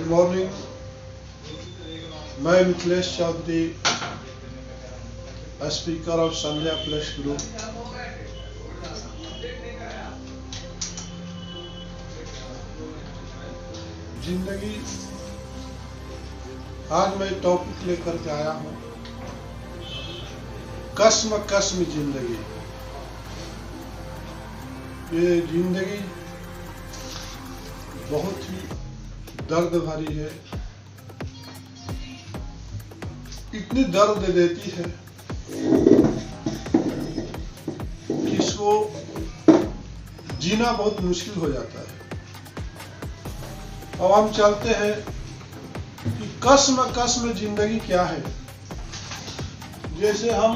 Morning. मैं Mithilesh Chaudhary, speaker of Sanjay plus group. जिंदगी, आज मैं टॉपिक लेकर के आया हूं, कस्म कस्म जिंदगी। ये जिंदगी बहुत ही दर्द भरी है, इतनी दर्द देती है कि इसको जीना बहुत मुश्किल हो जाता है। अब हम चलते हैं कि कस्म कस्म जिंदगी क्या है। जैसे हम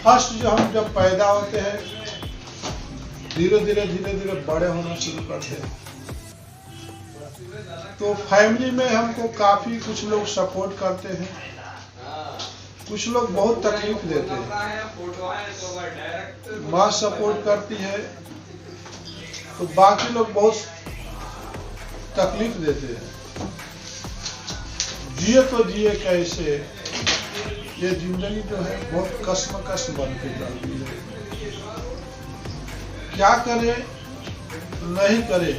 हम जब पैदा होते हैं, धीरे धीरे बड़े होना शुरू करते हैं, तो फैमिली में हमको काफी कुछ लोग सपोर्ट करते हैं, कुछ लोग बहुत तकलीफ देते हैं। माँ सपोर्ट करती है तो बाकी लोग बहुत तकलीफ देते हैं। जिए तो जिए कैसे, ये जिंदगी जो है बहुत कस्म बन के जाती है। क्या करे नहीं करे,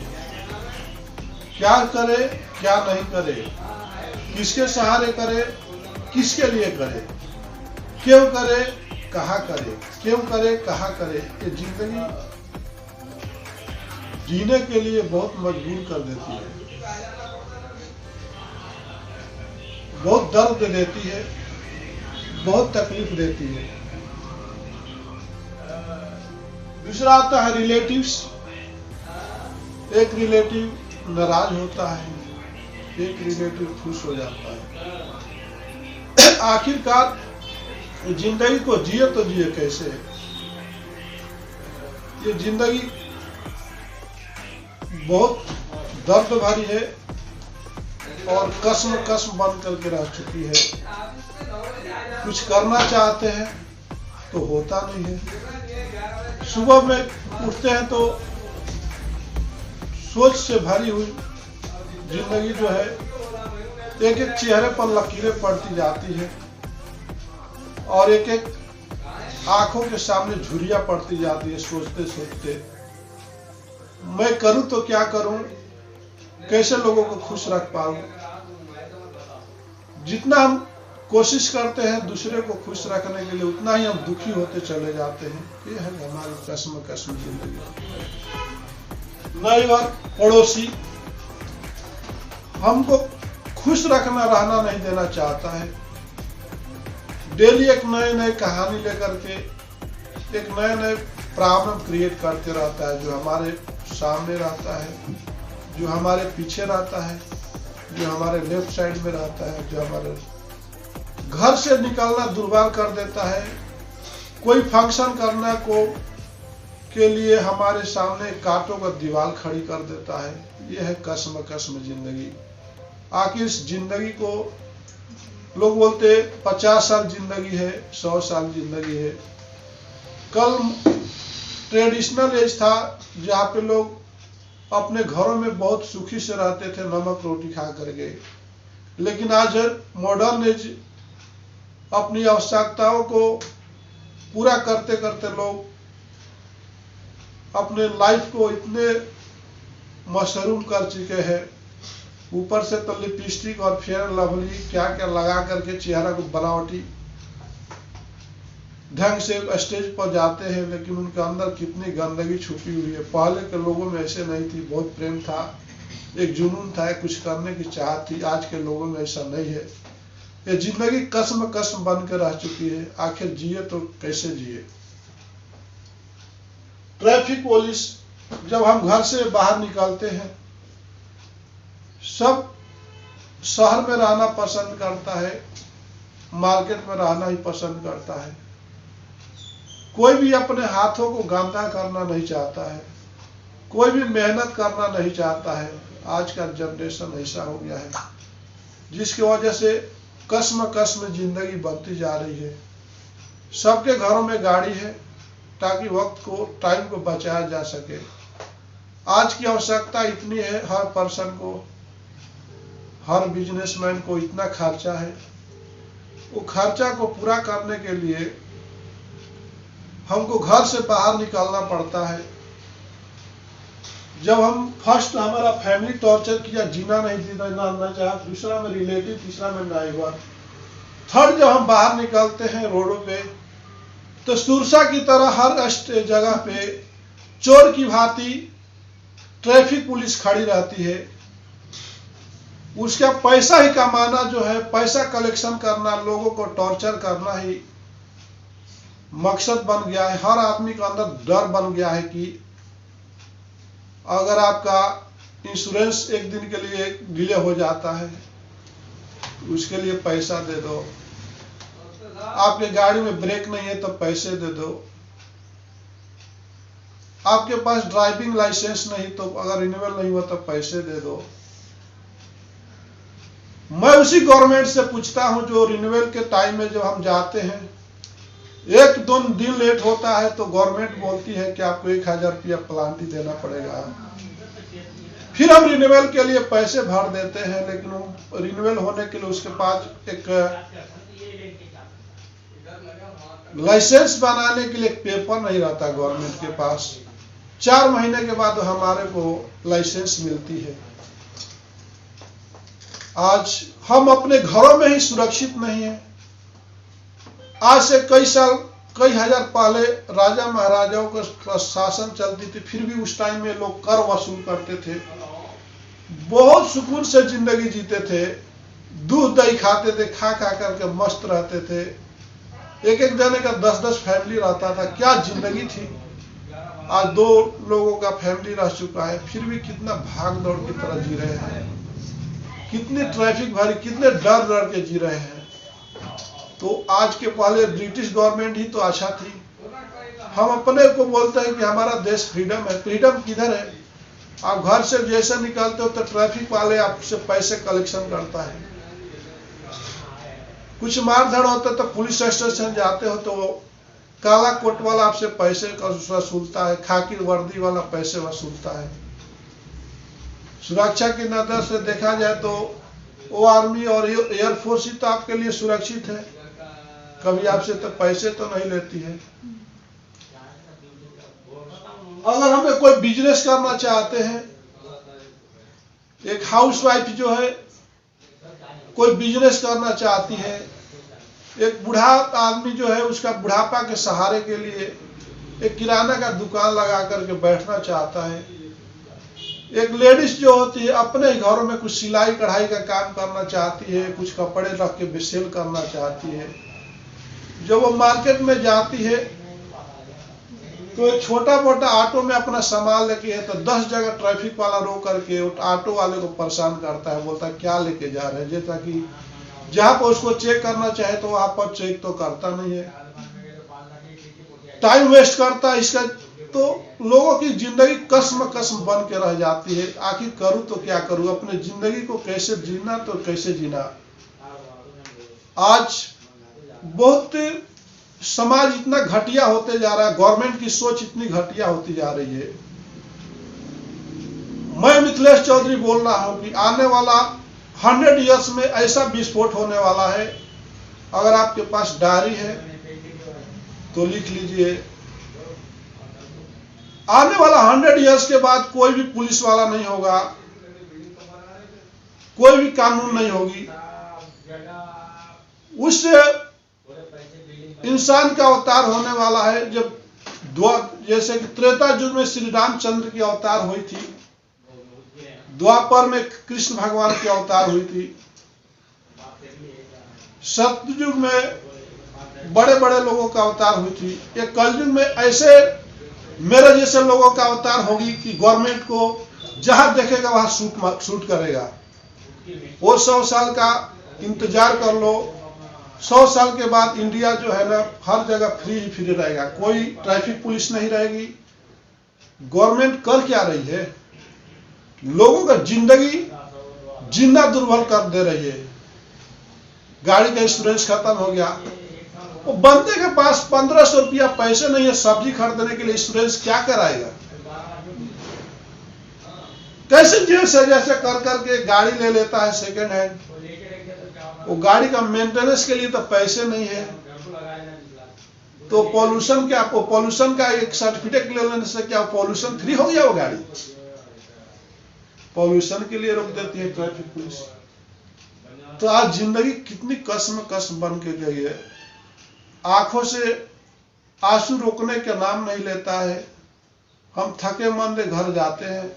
क्या करे क्या नहीं करे, किसके सहारे करे, किसके लिए करे, क्यों करे कहाँ करे, क्यों करे कहाँ करे, ये जिंदगी जीने के लिए बहुत मजबूर कर देती है, बहुत दर्द देती है, बहुत तकलीफ देती है। दूसरा आता है रिलेटिव्स। एक रिलेटिव नाराज होता है, एक रिलेटिव खुश हो जाता है। आखिरकार जिंदगी को जिए तो जिए कैसे। ये जिंदगी बहुत दर्द भरी है और कस्म बन करके रह चुकी है। कुछ करना चाहते हैं तो होता नहीं है। सुबह में उठते हैं तो सोच से भरी हुई जिंदगी जो है, एक एक चेहरे पर लकीरें पड़ती जाती है और एक एक आंखों के सामने झुर्रियां पड़ती जाती है। सोचते सोचते मैं करूं तो क्या करूं, कैसे लोगों को खुश रख पाऊं। जितना हम कोशिश करते हैं दूसरे को खुश रखने के लिए, उतना ही हम दुखी होते चले जाते हैं। ये है हमारी कस्म जिंदगी। नैबर पड़ोसी हमको खुश रखना, रहना नहीं देना चाहता है। डेली एक नई कहानी लेकर के एक नए प्रॉब्लम क्रिएट करते रहता है, जो हमारे सामने रहता है, जो हमारे पीछे रहता है, जो हमारे लेफ्ट साइड में रहता है, जो हमारे घर से निकलना दुर्वार कर देता है। कोई फंक्शन करना के लिए हमारे सामने कांटों का दीवार खड़ी कर देता है। यह है कस्म जिंदगी। आखिर इस जिंदगी को लोग बोलते 50 साल जिंदगी है, 100 साल जिंदगी है। कल ट्रेडिशनल एज था जहाँ पे लोग अपने घरों में बहुत सुखी से रहते थे, नमक रोटी खा करके। लेकिन आज मॉडर्न एज अपनी आवश्यकताओं को पूरा करते करते लोग अपने लाइफ को इतने मशरूम कर चुके हैं। ऊपर से तो लिपस्टिक और फेयर लवली क्या क्या लगा करके चेहरा को बनावटी ढंग से स्टेज पर जाते हैं, लेकिन उनके अंदर कितनी गंदगी छुपी हुई है। पहले के लोगों में ऐसे नहीं थी, बहुत प्रेम था, एक जुनून था, कुछ करने की चाहत थी। आज के लोगों में ऐसा नहीं है। ये जिंदगी कस्म बन के रह चुकी है। आखिर जिए तो कैसे जिए। ट्रैफिक पुलिस, जब हम घर से बाहर निकलते हैं, सब शहर में रहना पसंद करता है, मार्केट में रहना ही पसंद करता है। कोई भी अपने हाथों को गंदा करना नहीं चाहता है, कोई भी मेहनत करना नहीं चाहता है। आज का जनरेशन ऐसा हो गया है, जिसकी वजह से कस्म जिंदगी बढ़ती जा रही है। सबके घरों में गाड़ी है ताकि वक्त को, टाइम को बचाया जा सके। आज की आवश्यकता इतनी है हर पर्सन को हर बिजनेसमैन को इतना खर्चा है, वो खर्चा को पूरा करने के लिए हमको घर से बाहर निकलना पड़ता है। जब हम फर्स्ट हमारा फैमिली टॉर्चर किया, जीना नहीं देना चाहा, दूसरा में रिलेटिव, तीसरा में नाइबर, थर्ड जब हम बाहर निकलते हैं रोडों पे तो सुरसा की तरह हर जगह पे चोर की भांति ट्रैफिक पुलिस खड़ी रहती है। उसका पैसा ही कमाना जो है, पैसा कलेक्शन करना, लोगों को टॉर्चर करना ही मकसद बन गया है। हर आदमी के अंदर डर बन गया है कि अगर आपका इंश्योरेंस एक दिन के लिए डिले हो जाता है तो उसके लिए पैसा दे दो, आपके गाड़ी में ब्रेक नहीं है तो पैसे दे दो, आपके पास ड्राइविंग लाइसेंस नहीं तो अगर रिन्यूअल नहीं हुआ तो पैसे दे दो। मैं उसी गवर्नमेंट से पूछता हूं जो रिन्यूअल के टाइम में जब हम जाते हैं, एक दो दिन लेट होता है तो गवर्नमेंट बोलती है कि आपको 1000 रुपया प्लांटी देना पड़ेगा। फिर हम रिन्यूअल के लिए पैसे भर देते हैं, लेकिन रिन्यूअल होने के लिए उसके पास एक लाइसेंस बनाने के लिए एक पेपर नहीं रहता गवर्नमेंट के पास। 4 महीने के बाद हमारे को लाइसेंस मिलती है। आज हम अपने घरों में ही सुरक्षित नहीं है। आज से कई साल, कई हजार पहले राजा महाराजाओं का शासन चलती थी, फिर भी उस टाइम में लोग कर वसूल करते थे, बहुत सुकून से जिंदगी जीते थे, दूध दही खाते थे, खा खा करके मस्त रहते थे। एक एक जने का 10-10 फैमिली रहता था, क्या जिंदगी थी। आज 2 लोगों का फैमिली रह चुका है, फिर भी कितना भाग दौड़ की तरह जी रहे हैं, कितनी ट्रैफिक भरी, कितने डर डर के जी रहे हैं। तो आज के पहले ब्रिटिश गवर्नमेंट ही तो अच्छा थी। हम अपने को बोलते हैं कि हमारा देश फ्रीडम है। फ्रीडम किधर है? आप घर से जैसे निकलते हो तो ट्रैफिक वाले आपसे पैसे कलेक्शन करता है। कुछ मारधड़ होता तो पुलिस स्टेशन जाते हो तो काला कोट वाला आपसे पैसे वसूलता है, खाकी वर्दी वाला पैसे वसूलता है। सुरक्षा की नजर से देखा जाए तो वो आर्मी और एयरफोर्स ही तो आपके लिए सुरक्षित है, कभी आपसे तो पैसे तो नहीं लेती है। अगर हमें कोई बिजनेस करना चाहते हैं, एक हाउसवाइफ जो है कोई बिजनेस करना चाहती है, एक बूढ़ा आदमी जो है उसका बुढ़ापा के सहारे के लिए एक किराना का दुकान लगा करके बैठना चाहता है, एक लेडीज जो होती है अपने घरों में कुछ सिलाई कढ़ाई का काम करना चाहती है, कुछ कपड़े रख के सेल करना चाहती है। जब वो मार्केट में जाती है तो एक छोटा मोटा ऑटो में अपना सामान लेके है तो 10 जगह ट्रैफिक वाला रोक करके ऑटो वाले को परेशान करता है, बोलता है क्या लेके जा रहे हैं, जैसा कि जहां पर उसको चेक करना चाहे तो वहां पर चेक तो करता नहीं है, टाइम वेस्ट करता है इसका। तो लोगों की जिंदगी कसम कसम बन के रह जाती है। आखिर करूं तो क्या करूं, अपने जिंदगी को कैसे जीना तो कैसे जीना। आज बहुत समाज इतना घटिया होते जा रहा है, गवर्नमेंट की सोच इतनी घटिया होती जा रही है। मैं मिथिलेश चौधरी बोल रहा हूं कि आने वाला 100 ईयर्स में ऐसा विस्फोट होने वाला है। अगर आपके पास डायरी है तो लिख लीजिए, आने वाला 100 ईयर्स के बाद कोई भी पुलिस वाला नहीं होगा, कोई भी कानून नहीं होगी। उससे इंसान का अवतार होने वाला है। जब जैसे कि त्रेता युग में श्री रामचंद्र की अवतार हुई थी, द्वापर में कृष्ण भगवान की अवतार हुई थी, सतयुग में बड़े बड़े लोगों का अवतार हुई थी। एक कलयुग में ऐसे मेरे जैसे लोगों का अवतार होगी कि गवर्नमेंट को जहां देखेगा वहां शूट करेगा। वो 100 साल का इंतजार कर लो, 100 साल के बाद इंडिया जो है ना हर जगह फ्री रहेगा, कोई ट्रैफिक पुलिस नहीं रहेगी। गवर्नमेंट कर क्या रही है? लोगों का जिंदगी जीना दुर्बल कर दे रही है। गाड़ी का इंश्योरेंस खत्म हो गया, वो बंदे के पास 1500 रुपया पैसे नहीं है सब्जी खरीदने के लिए, इंश्योरेंस क्या कराएगा? कैसे जेल से जैसे कर करके गाड़ी ले लेता है सेकेंड हैंड, वो गाड़ी का मेंटेनेंस के लिए तो पैसे नहीं है, तो पॉल्यूशन क्या, पॉल्यूशन का एक सर्टिफिकेट ले लेने से क्या पॉल्यूशन फ्री हो गया वो गाड़ी? पॉल्यूशन के लिए रोक देती है ट्रैफिक पुलिस। तो आज जिंदगी कितनी कसम बन के गई है, आंखों से आंसू रोकने का नाम नहीं लेता है। हम थके मंदे घर जाते हैं,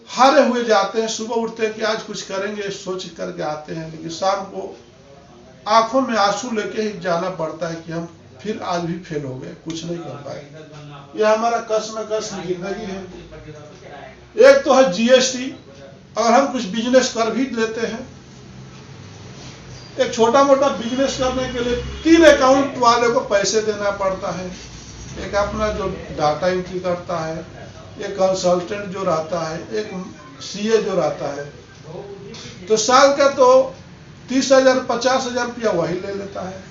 हारे हुए जाते हैं, सुबह उठते हैं कि आज कुछ करेंगे सोच करके आते हैं, लेकिन शाम को आंखों में आंसू लेके ही जाना पड़ता है कि हम फिर आज भी फेल हो गए, कुछ नहीं कर पाए। यह हमारा कसम जिंदगी है। एक तो है जीएसटी, अगर हम कुछ बिजनेस कर भी लेते हैं, एक छोटा मोटा बिजनेस करने के लिए 3 अकाउंट वाले को पैसे देना पड़ता है। एक अपना जो डाटा एंट्री करता है, एक कंसल्टेंट जो रहता है, एक सीए जो रहता है, तो साल का तो 30,000 50,000 रुपया वही ले लेता है।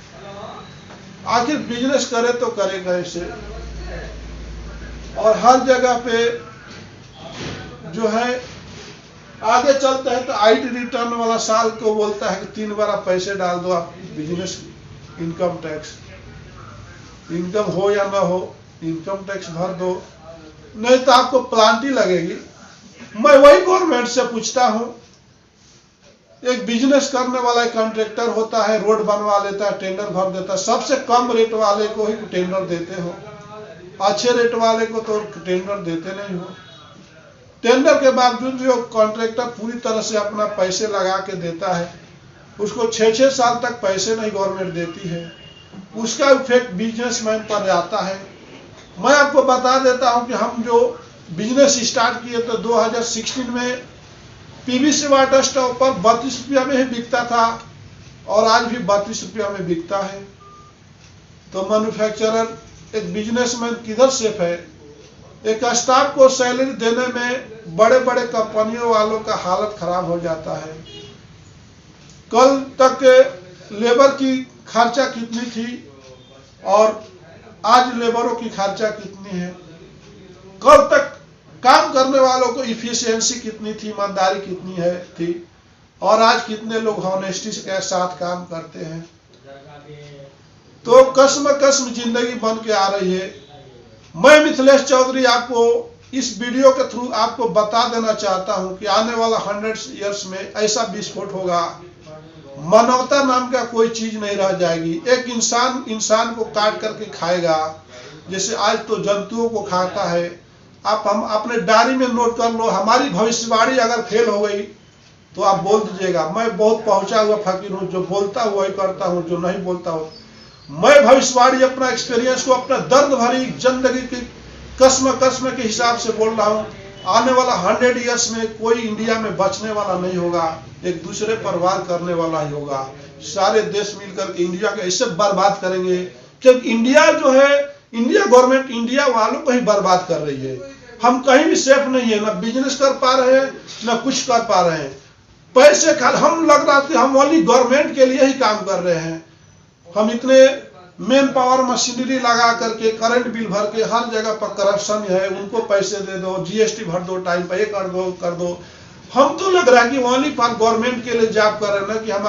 आखिर बिजनेस करे तो करेगा ऐसे। और हर जगह पे जो है आगे चलते हैं तो आईटी रिटर्न वाला साल को बोलता है कि 3 बार आप पैसे डाल दो, आप बिजनेस इनकम टैक्स, इनकम हो या ना हो इनकम टैक्स भर दो, नहीं तो आपको प्लांटी लगेगी। मैं वही गवर्नमेंट से पूछता हूं, एक बिजनेस करने वाला एक कॉन्ट्रैक्टर होता है, रोड बनवा लेता है, टेंडर भर देता है, सबसे कम रेट वाले को ही टेंडर देते हो, अच्छे रेट वाले को तो टेंडर देते नहीं हो। टेंडर के बावजूद जो कॉन्ट्रैक्टर पूरी तरह से अपना पैसे लगा के देता है, उसको 6-6 साल तक पैसे नहीं गवर्नमेंट देती है, उसका इफेक्ट बिजनेसमैन पर जाता है। मैं आपको बता देता हूं कि हम जो बिजनेस स्टार्ट किए तो 2016 में पीवीसी वाटर स्टोव पर 32 रुपया में ही बिकता था और आज भी 32 रुपया में बिकता है। तो मैन्युफैक्चरर, एक बिजनेसमैन किधर सेफ है? एक स्टाफ को सैलरी देने में बड़े बड़े कंपनियों वालों का हालत खराब हो जाता है। कल तक लेबर की खर्चा कितनी थी और आज लेबरों की खर्चा कितनी है? कल तक काम करने वालों को इफिशियंसी कितनी थी, ईमानदारी कितनी है थी, और आज कितने लोग हॉनेस्टी के साथ काम करते हैं? तो कसम जिंदगी बन के आ रही है। मैं मिथिलेश चौधरी आपको इस वीडियो के थ्रू आपको बता देना चाहता हूं कि आने वाला 100 ईयर्स में ऐसा विस्फोट होगा, मानवता नाम का कोई चीज नहीं रह जाएगी। एक इंसान को काट करके खाएगा, जैसे आज तो जंतुओं को खाता है। हम अपने डायरी में नोट कर लो, हमारी भविष्यवाणी अगर फेल हो गई तो आप बोल दीजिएगा। मैं बहुत पहुंचा हुआ फकीर हूं, जो बोलता हूं वही करता हूं, जो नहीं बोलता हूं। मैं भविष्यवाणी अपना एक्सपीरियंस को, अपना दर्द भरी जिंदगी की कसम के हिसाब से बोल रहा हूं। आने वाला 100 ईयर्स में कोई इंडिया में बचने वाला नहीं होगा, एक दूसरे पर वार करने वाला ही होगा। सारे देश मिलकर के इंडिया को ऐसे बर्बाद करेंगे, क्योंकि इंडिया जो है, इंडिया गवर्नमेंट इंडिया वालों को ही बर्बाद कर रही है। हम कहीं भी सेफ नहीं है, ना बिजनेस कर पा रहे हैं, ना कुछ कर पा रहे हैं। पैसे हम लग रहा था हम ओनली गवर्नमेंट के लिए ही काम कर रहे हैं। हम इतने मेन पावर मशीनरी लगा करके, करंट बिल भर के, हर जगह पर करप्शन है, उनको पैसे दे दो, जीएसटी भर दो, टाइम पे कर दो। हम तो लग रहा है कि ओनली फॉर गवर्नमेंट के लिए जॉब कर रहे हैं, ना कि हम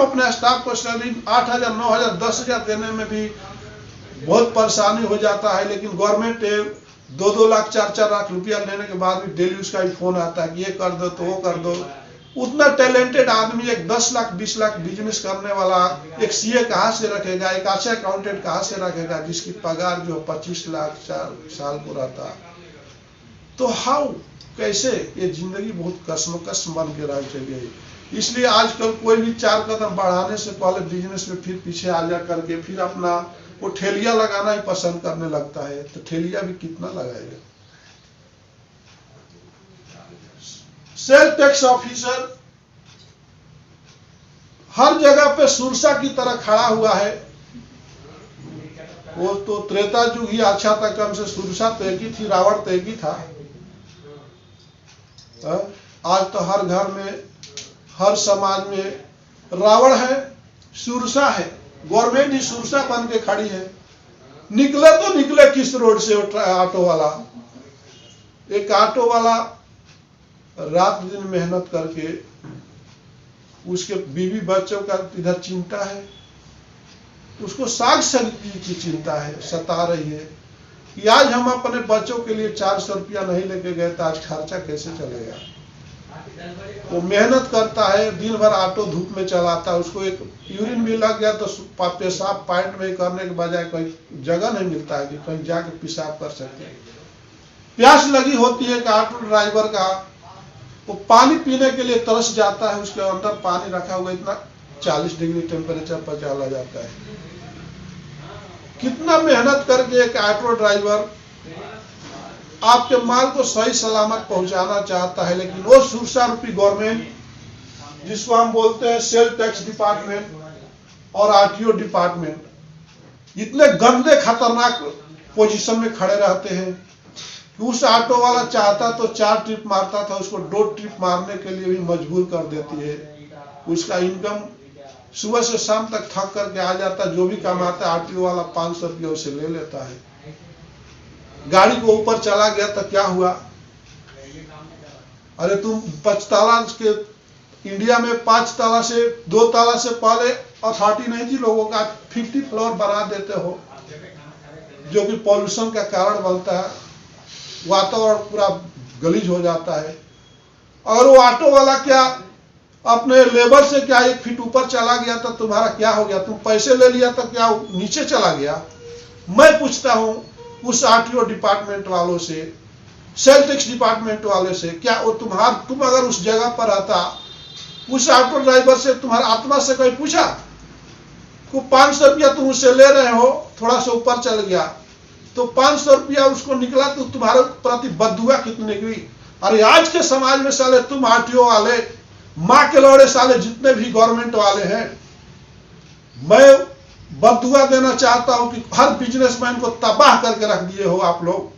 अपने स्टाफ को सैलरी 8,000 9,000 10,000 देने में भी बहुत परेशानी हो जाता है। लेकिन गवर्नमेंट 2-2 लाख 4-4 लाख रुपया लेने के बाद भी डेली उसका भी फोन आता है कि ये कर दो तो वो कर दो। उतना टैलेंटेड आदमी एक 10 लाख 20 लाख बिजनेस करने वाला एक सीए कहां से रखेगा, एक अच्छा अकाउंटेंट कहां से रखेगा, जिसकी पगार जो 25 लाख 4 साल को रहता? तो हाउ, कैसे? ये जिंदगी बहुत कसम बन के रह चली है। इसलिए आजकल कोई भी 4 कदम बढ़ाने से पहले बिजनेस में फिर पीछे आ जा करके फिर अपना वो ठेलिया लगाना ही पसंद करने लगता है। तो ठेलिया भी कितना लगाएगा? सेल टैक्स ऑफिसर हर जगह पे सुरसा की तरह खड़ा हुआ है। वो तो त्रेता युग ही अच्छा था, कम से सुरसा तो एक ही थी, रावण तो एक ही था। आज तो हर घर में, हर समाज में रावण है, सुरसा है। गवर्नमेंट ही सुरसा बन के खड़ी है। निकले तो निकले किस रोड से ऑटो वाला? एक ऑटो वाला रात दिन मेहनत करके उसके बीवी बच्चों का इधर चिंता है, उसको साग सब्जी की चिंता है, सता रही है कि आज हम अपने बच्चों के लिए 400 रुपया नहीं लेके गए तो आज खर्चा कैसे चलेगा। वो मेहनत करता है, दिन भर ऑटो धूप में चलाता है, उसको एक यूरिन भी लग गया तो पेशाब पॉइंट में करने के बजाय कोई जगह नहीं मिलता है कि कहीं जाके पेशाब कर सके। प्यास लगी होती है कि ऑटो ड्राइवर का, वो पानी पीने के लिए तरस जाता है, उसके अंदर पानी रखा हुआ इतना 40 डिग्री टेम्परेचर पर चला जाता है। कितना मेहनत करके एक ऑटो ड्राइवर आपके माल को सही सलामत पहुंचाना चाहता है, लेकिन वो सुरक्षा रूपी गवर्नमेंट जिसको हम बोलते हैं सेल टैक्स डिपार्टमेंट और आरटीओ डिपार्टमेंट इतने गंदे खतरनाक पोजीशन में खड़े रहते हैं कि उस ऑटो वाला चाहता तो 4 ट्रिप मारता था, उसको 2 ट्रिप मारने के लिए भी मजबूर कर देती है। उसका इनकम सुबह से शाम तक थक करके आ जाता है, जो भी कमाता है आरटीओ वाला 500 रुपया उसे ले लेता है। गाड़ी को ऊपर चला गया तो क्या हुआ, अरे तुम 5 ताला के इंडिया में 5 ताला से 2 ताला से पहले अथॉरिटी नहीं थी लोगों का, 50 फ्लोर बना देते हो, जो कि पॉल्यूशन का कारण बनता है, वातावरण पूरा गलीज हो जाता है। और वो ऑटो वाला क्या अपने लेबर से क्या 1 फीट ऊपर चला गया तो तुम्हारा क्या हो गया, तुम पैसे ले लिया तो क्या नीचे चला गया। मैं पूछता हूं उस आरटीओ डिपार्टमेंट वालों से, सेल टैक्स डिपार्टमेंट वाले से, क्या वो तुम अगर उस जगह पर रहता, उस ऑटो ड्राइवर से तुम्हारा आत्मा से कोई पूछा को 500 रुपया तुम उससे ले रहे हो, थोड़ा सा ऊपर चल गया तो 500 रुपया उसको निकला तो तुम्हारे प्रति बददुआ कितनी निकली। अरे आज के समाज में साले तुम आरटीओ वाले, माँ के लौड़े साले जितने भी गवर्नमेंट वाले हैं, मैं बददुआ देना चाहता हूं कि हर बिजनेसमैन को तबाह करके रख दिए हो आप लोग।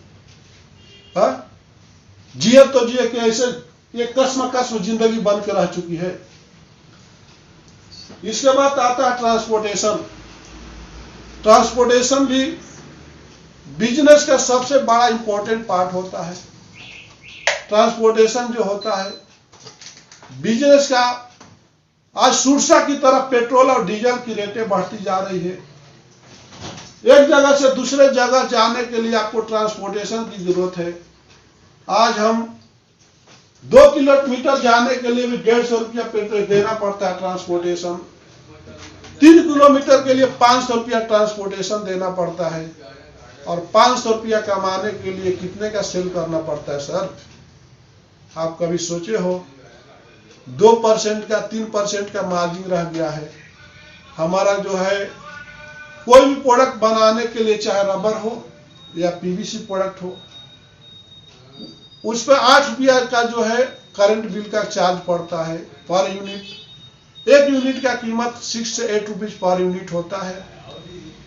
जिए तो जिए कि ऐसे ये कसम जिंदगी बन के रह चुकी है। इसके बाद आता है ट्रांसपोर्टेशन। ट्रांसपोर्टेशन भी बिजनेस का सबसे बड़ा इंपॉर्टेंट पार्ट होता है। ट्रांसपोर्टेशन जो होता है बिजनेस का, आज सुरक्षा की तरफ पेट्रोल और डीजल की रेटें बढ़ती जा रही है। एक जगह से दूसरे जगह जाने के लिए आपको ट्रांसपोर्टेशन की जरूरत है। आज हम 2 किलोमीटर जाने के लिए भी 150 रुपया पेट्रोल देना पड़ता है ट्रांसपोर्टेशन। 3 किलोमीटर के लिए 500 रुपया ट्रांसपोर्टेशन देना पड़ता है। और 500 रुपया कमाने के लिए कितने का सेल करना पड़ता है सर, आप कभी सोचे हो? 2% का 3% का मार्जिन रह गया है। हमारा जो है कोई भी प्रोडक्ट बनाने के लिए, चाहे रबर हो या पीवीसी प्रोडक्ट हो, उस पर 8 रुपया का जो है करंट बिल का चार्ज पड़ता है पर यूनिट। 1 यूनिट का कीमत 6 से 8 रुपीज पर यूनिट होता है।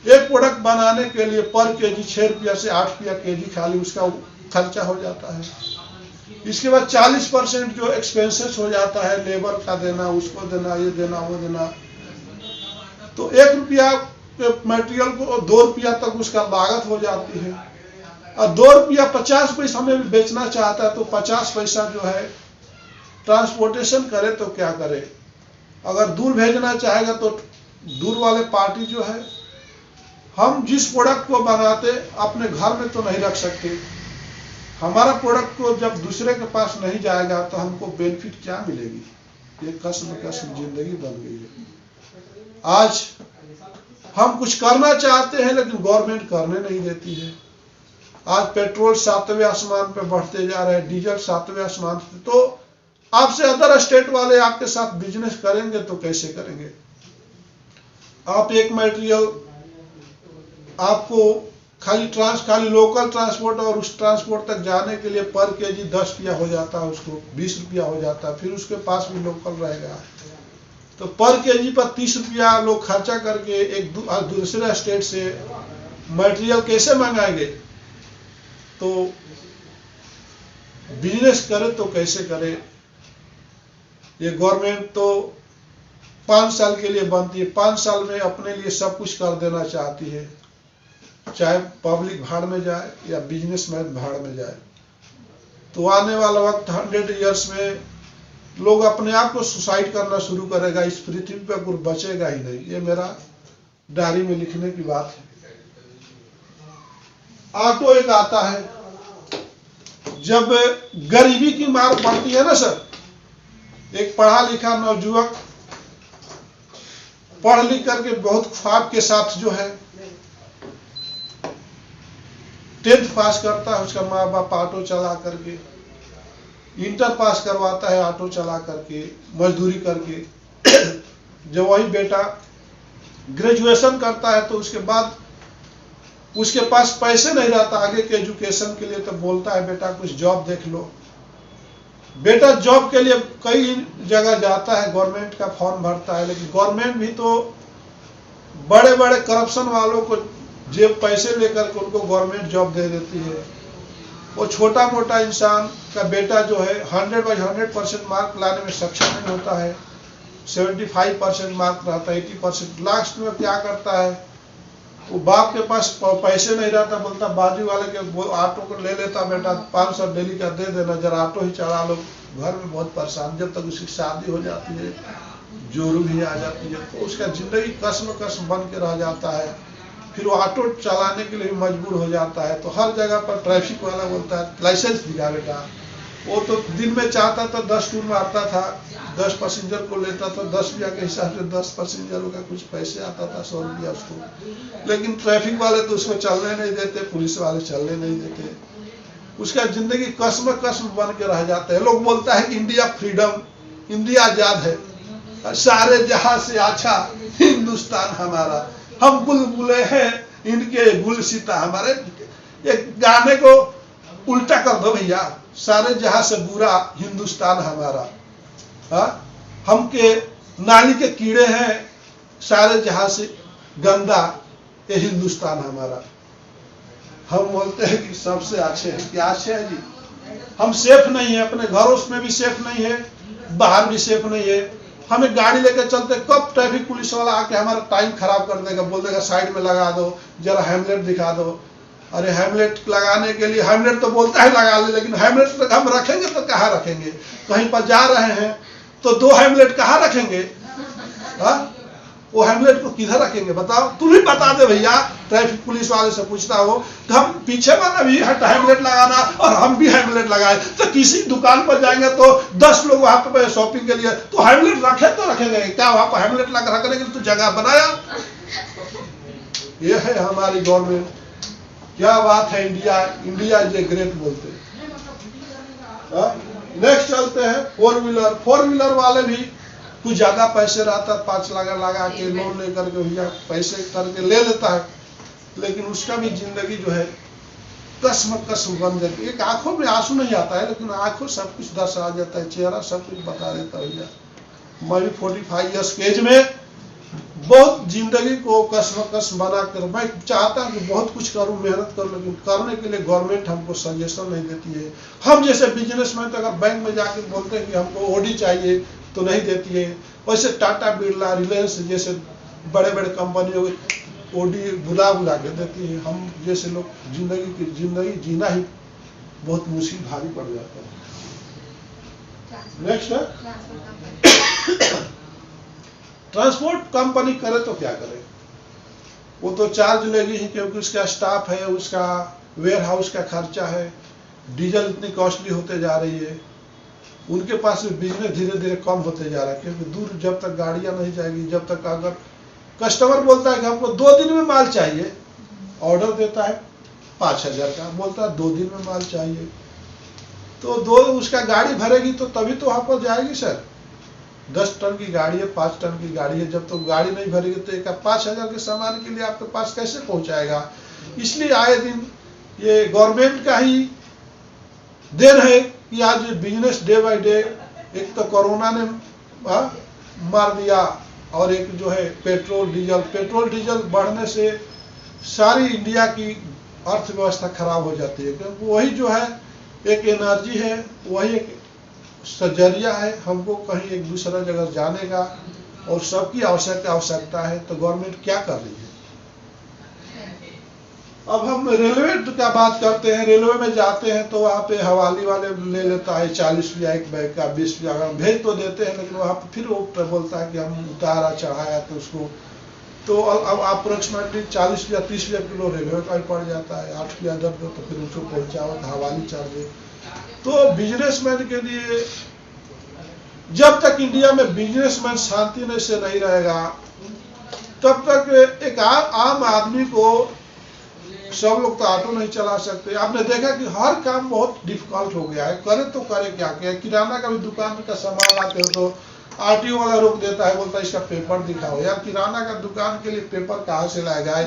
एक प्रोडक्ट बनाने के लिए पर केजी 6 रुपया से 8 रुपया केजी खाली उसका खर्चा हो जाता है। इसके बाद 40% जो एक्सपेंसेस हो जाता है, लेबर का देना, उसको देना, ये देना, वो देना। तो 1 रुपया के मटेरियल को 2 रुपया तक उसका लागत हो जाती है। और 2 रुपया 50 पैसा में भी बेचना चाहता है तो 50 पैसा जो है ट्रांसपोर्टेशन करे तो क्या करे। अगर दूर भेजना चाहेगा तो दूर वाले पार्टी जो है, हम जिस प्रोडक्ट को बनाते अपने घर में तो नहीं रख सकते। हमारा प्रोडक्ट को जब दूसरे के पास नहीं जाएगा तो हमको बेनिफिट क्या मिलेगी। ये कसम जिंदगी बन गई है। आज हम कुछ करना चाहते हैं लेकिन गवर्नमेंट करने नहीं देती है। आज पेट्रोल 7वें आसमान पे बढ़ते जा रहे हैं, डीजल 7वें आसमान पे। तो आपसे अदर स्टेट वाले आपके साथ बिजनेस करेंगे तो कैसे करेंगे। आप एक मटेरियल आपको खाली लोकल ट्रांसपोर्ट और उस ट्रांसपोर्ट तक जाने के लिए पर केजी 10 रुपया हो जाता है, उसको 20 रुपया हो जाता है। फिर उसके पास भी लोकल रहेगा तो पर केजी पर 30 रुपया लोग खर्चा करके एक दूसरे स्टेट से मटेरियल कैसे मंगाएंगे। तो बिजनेस करे तो कैसे करे। ये गवर्नमेंट तो 5 साल के लिए बनती है, 5 साल में अपने लिए सब कुछ कर देना चाहती है, चाहे पब्लिक भाड़ में जाए या बिजनेसमैन भाड़ में जाए। तो आने वाला वक्त 100 ईयर्स में लोग अपने आप को सुसाइड करना शुरू करेगा, इस पृथ्वी पर कुछ बचेगा ही नहीं। ये मेरा डायरी में लिखने की बात है। ऑटो एक आता है, जब गरीबी की मार पड़ती है ना सर, एक पढ़ा लिखा नवयुवक पढ़ लिख करके बहुत ख्वाब के साथ जो है 10th पास करता है, उसका माँ बाप ऑटो चला करके, इंटर पास करवाता है ऑटो चला करके, मजदूरी करके। जब वही बेटा ग्रेजुएशन करता है तो उसके बाद उसके पास पैसे नहीं रहता आगे के एजुकेशन के लिए, तो बोलता है बेटा कुछ जॉब देख लो। बेटा जॉब के लिए कई जगह जाता है, गवर्नमेंट का फॉर्म भरता है, लेकिन गवर्नमेंट भी तो बड़े बड़े करप्शन वालों को जेब पैसे लेकर के उनको गवर्नमेंट जॉब दे देती है। वो छोटा मोटा इंसान का बेटा जो है 100/100% मार्क लाने में सक्षम नहीं होता है, 75% मार्क रहता है, 80%। लास्ट में क्या करता है, वो बाप के पास पैसे नहीं रहता, बोलता बाजू वाले के ऑटो को ले लेता, बेटा 500 डेली का दे देना, जरा ऑटो ही चला लो। घर में बहुत परेशान, जब तक उसकी शादी हो जाती है, जोरू भी आ जाती है, तो उसका जिंदगी कसम बन के रह जाता है। फिर वो ऑटो चलाने के लिए मजबूर हो जाता है। तो हर जगह पर ट्रैफिक वाला बोलता है लाइसेंस दिखा बेटा। वो तो दिन में चाहता था 10 टूर मारता था, 10 पैसेंजर को लेता था, 10 रुपया के हिसाब से 10 पैसेंजरों का कुछ पैसे आता था, 100 रुपया उसको। लेकिन ट्रैफिक वाले तो उसको चलने नहीं देते, पुलिस वाले चलने नहीं देते। उसका जिंदगी कसम बन के रह जाता है। लोग बोलता है कि इंडिया फ्रीडम, इंडिया आजाद है, सारे जहां से अच्छा हिंदुस्तान हमारा, हम बुलबुले हैं इनके गुलसिता हमारे। एक गाने को उल्टा कर दो भैया, सारे जहां से बुरा हिंदुस्तान हमारा, हम के नाली के कीड़े हैं, सारे जहां से गंदा ये हिंदुस्तान हमारा। हम बोलते हैं कि सबसे अच्छे हैं। क्या अच्छे है जी? हम सेफ नहीं है, अपने घरों में भी सेफ नहीं है, बाहर भी सेफ नहीं है। हमें गाड़ी लेकर चलते, कब ट्रैफिक पुलिस वाला आके हमारा टाइम खराब कर देगा, बोल देगा साइड में लगा दो, जरा हेमलेट दिखा दो। अरे हेमलेट लगाने के लिए, हेमलेट तो बोलता है लगा ले, लेकिन हेमलेट तक हम रखेंगे तो कहाँ रखेंगे? कहीं पर जा रहे हैं तो 2 हेमलेट कहाँ रखेंगे? वो हेमलेट को किधर रखेंगे बताओ? तुम ही बता दे भैया। ट्रैफिक पुलिस वाले से पूछता हो कि हम पीछे वाला भी हेमलेट लगाना और हम भी हेमलेट लगाए, तो किसी दुकान पर जाएंगे तो 10 लोग वहां पर शॉपिंग के लिए, तो हेमलेट रखे तो रखेंगे क्या? वहां पर हेमलेट लगा रखने के लिए तो जगह बनाया। ये है हमारी गवर्नमेंट। क्या बात है, इंडिया इज ए ग्रेट बोलते हैं। नेक्स्ट चलते हैं 4 व्हीलर। 4 व्हीलर वाले भी कुछ ज्यादा पैसे रहता, 5 लाख लगा के लोन लेकर के भैया पैसे करके ले लेता है, लेकिन उसका भी जिंदगी जो है कसम बन जाती है। एक आंखों में आंसू नहीं आता है, लेकिन आंखों सब कुछ दर्शा जाता है, चेहरा सब कुछ बता देता है। भैया मैं भी 45 ईयर्स के एज में बहुत जिंदगी को कसम बना कर, मैं चाहता हूँ कि बहुत कुछ करूँ, मेहनत करूँ, लेकिन करने के लिए गवर्नमेंट हमको सजेशन नहीं देती है। हम जैसे बिजनेसमैन तो अगर बैंक में जाकर बोलते हैं कि हमको ओडी चाहिए तो नहीं देती है। वैसे टाटा बिरला, रिलायंस जैसे बड़े बड़े कंपनियों को ओडी बुला के देती है। हम जैसे लोग जिंदगी जीना ही बहुत मुश्किल भारी पड़ जाता है। नेक्स्ट है ट्रांसपोर्ट कंपनी करे तो क्या करे? वो तो चार्ज लेगी ही, क्योंकि उसका स्टाफ है, उसका वेयर हाउस का खर्चा है, डीजल इतनी कॉस्टली होते जा रही है। उनके पास बिजनेस धीरे धीरे कम होते जा रहा है, क्योंकि दूर जब तक गाड़ियां नहीं जाएगी, जब तक अगर कस्टमर बोलता है कि हमको 2 दिन में माल चाहिए, ऑर्डर देता है 5000 का, बोलता है 2 दिन में माल चाहिए, तो उसका गाड़ी भरेगी तो तभी तो वहां पर जाएगी सर। 10 टन की गाड़ी है, 5 टन की गाड़ी है, जब तो गाड़ी नहीं भरेगी तो एक 5000 के सामान के लिए आपके पास कैसे पहुंचाएगा? इसलिए आए दिन ये गवर्नमेंट का ही देन है कि आज बिजनेस डे बाय डे, एक तो कोरोना ने मार दिया, और एक जो है पेट्रोल डीजल बढ़ने से सारी इंडिया की अर्थव्यवस्था खराब हो जाती है, क्योंकि वही जो है एक एनर्जी है, वही एक जरिया है हमको कहीं एक दूसरा जगह जाने का, और सबकी आवश्यकता है। तो गवर्नमेंट क्या कर रही है? अब हम रेलवे का बात करते हैं। रेलवे में जाते हैं तो वहाँ पे हवाली वाले ले लेता है 40 रुपया एक बैग का, 20 रुपया का भेज तो देते हैं, लेकिन वहाँ पे फिर वो बोलता है कि हम उतारा चढ़ाया तो उसको तो अब अप्रोक्सीमेटली 40 रुपया 30 रुपया किलो रेलवे का पड़ जाता है। 8 रुपया दर दो तो फिर उसको पहुँचाओ तो हवाली चार्ज। तो बिजनेसमैन के लिए जब तक इंडिया में बिजनेसमैन शांति से नहीं रहेगा तब तक एक आम आदमी को, सब लोग तो ऑटो नहीं चला सकते। आपने देखा कि हर काम बहुत डिफिकल्ट हो गया है, करे तो करे क्या क्या। किराना का भी दुकान का सामान लाते हो तो आरटीओ वाला रोक देता है, बोलता है इसका पेपर दिखाओ। यार किराना का दुकान के लिए पेपर कहाँ से लाएगा?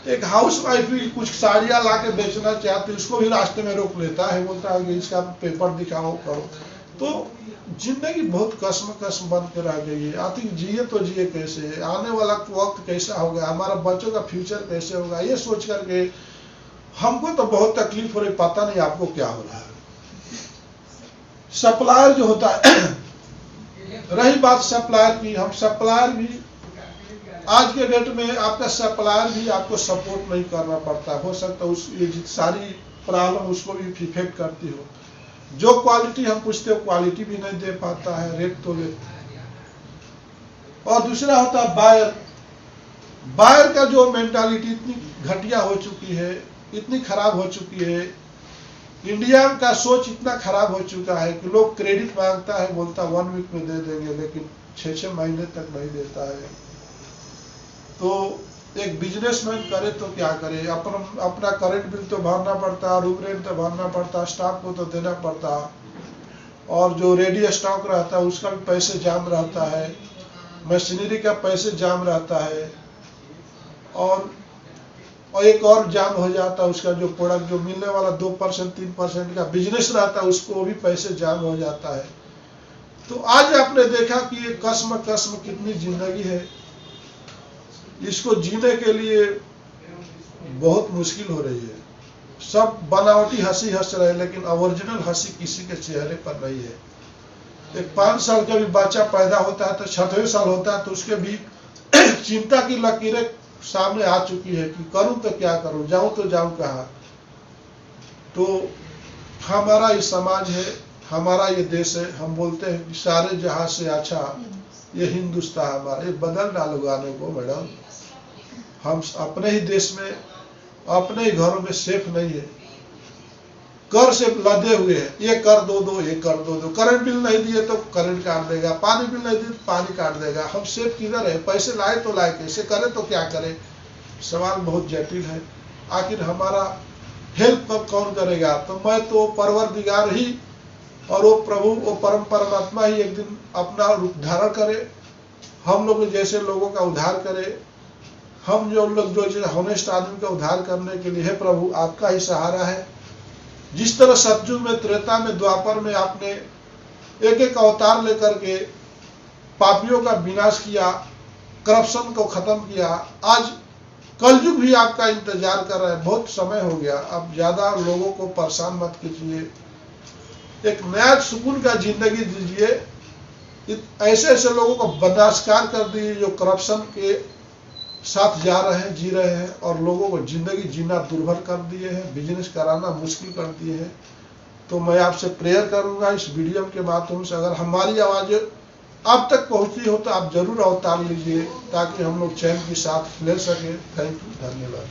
एक हाउस वाइफ भी कुछ साड़ियाँ ला के बेचना चाहती है, उसको भी रास्ते में रोक लेता है, बोलता है कि इसका पेपर दिखाओ करो। तो जिंदगी बहुत कसम बन के रह गई है। आखिर जिए तो जिए कैसे, आने वाला वक्त कैसा होगा, हमारा बच्चों का फ्यूचर कैसे होगा, ये सोच करके हमको तो बहुत तकलीफ हो रही। पता नहीं आपको क्या हो रहा है। सप्लायर जो होता है, रही बात सप्लायर की, हम सप्लायर भी आज के डेट में आपका सप्लायर भी आपको सपोर्ट नहीं करना पड़ता। हो सकता है उस ये सारी प्रॉब्लम उसको भी इफेक्ट करती हो। जो क्वालिटी हम पूछते हो क्वालिटी भी नहीं दे पाता है, रेट तो ले। और दूसरा होता है बायर। बायर का जो मेंटालिटी इतनी घटिया हो चुकी है, इतनी खराब हो चुकी है, इंडिया का सोच इतना खराब हो चुका है कि लोग क्रेडिट मांगता है, बोलता 1 वीक में दे देंगे, लेकिन 6-6 महीने तक नहीं देता है। तो एक बिजनेसमैन करे तो क्या करे, अपना करंट बिल तो भरना पड़ता, रूम रेंट तो भरना पड़ता, स्टाफ को तो देना पड़ता, और जो रेडी स्टॉक रहता है उसका भी पैसे जाम रहता है, मशीनरी का पैसे जाम रहता है, और एक और जाम हो जाता है उसका जो प्रोडक्ट जो मिलने वाला 2% 3% का बिजनेस रहता है उसको भी पैसे जाम हो जाता है। तो आज आपने देखा कि ये कसम कितनी जिंदगी है, इसको जीने के लिए बहुत मुश्किल हो रही है। सब बनावटी हंसी हंस रहे हैं, लेकिन ओरिजिनल हंसी किसी के चेहरे पर नहीं है। एक 5 साल का भी बच्चा पैदा होता है तो 6वें साल होता है तो उसके भी चिंता की लकीरें सामने आ चुकी है कि करूं तो क्या करूं, जाऊं तो जाऊं कहाँ। तो हमारा ये समाज है, हमारा ये देश है। हम बोलते हैं कि सारे जहां से अच्छा ये हिंदुस्तान हमारा। ये बदल डालो गाने को मैडम। हम अपने ही देश में, अपने ही घरों में सेफ नहीं है, कर से लदे हुए हैं। ये कर दो, ये कर दो। करंट बिल नहीं दिए तो करंट काट देगा, पानी बिल नहीं दिए तो पानी काट देगा। हम सेफ किधर है? पैसे लाए तो लाए कैसे, करे तो क्या करे? सवाल बहुत जटिल है। आखिर हमारा हेल्प कब कौन करेगा? तो मैं तो परवरदिगार ही और वो प्रभु, वो परम परमात्मा ही एक दिन अपना रूप धारण करे, हम लोग जैसे लोगों का उद्धार करे। हम जो लोग जो होनेस्ट आदमी का उद्धार करने के लिए है प्रभु आपका ही सहारा है। जिस तरह सतयुग में, त्रेता में, द्वापर में आपने एक एक अवतार लेकर के पापियों का विनाश किया, करप्शन को खत्म किया, आज कलयुग भी आपका इंतजार कर रहा है। बहुत समय हो गया, अब ज्यादा लोगों को परेशान मत कीजिए, एक नया सुकून का जिंदगी दीजिए। ऐसे ऐसे लोगों को बर्दाश्त कर दीजिए जो करप्शन के साथ जा रहे हैं, जी रहे हैं, और लोगों को जिंदगी जीना दुर्भर कर दिए हैं, बिजनेस कराना मुश्किल कर दिए हैं। तो मैं आपसे प्रेयर करूंगा इस वीडियो के माध्यम से, अगर हमारी आवाज़ आप तक पहुंची हो तो आप जरूर अवतार लीजिए ताकि हम लोग चैन की साथ ले सके। थैंक यू, धन्यवाद।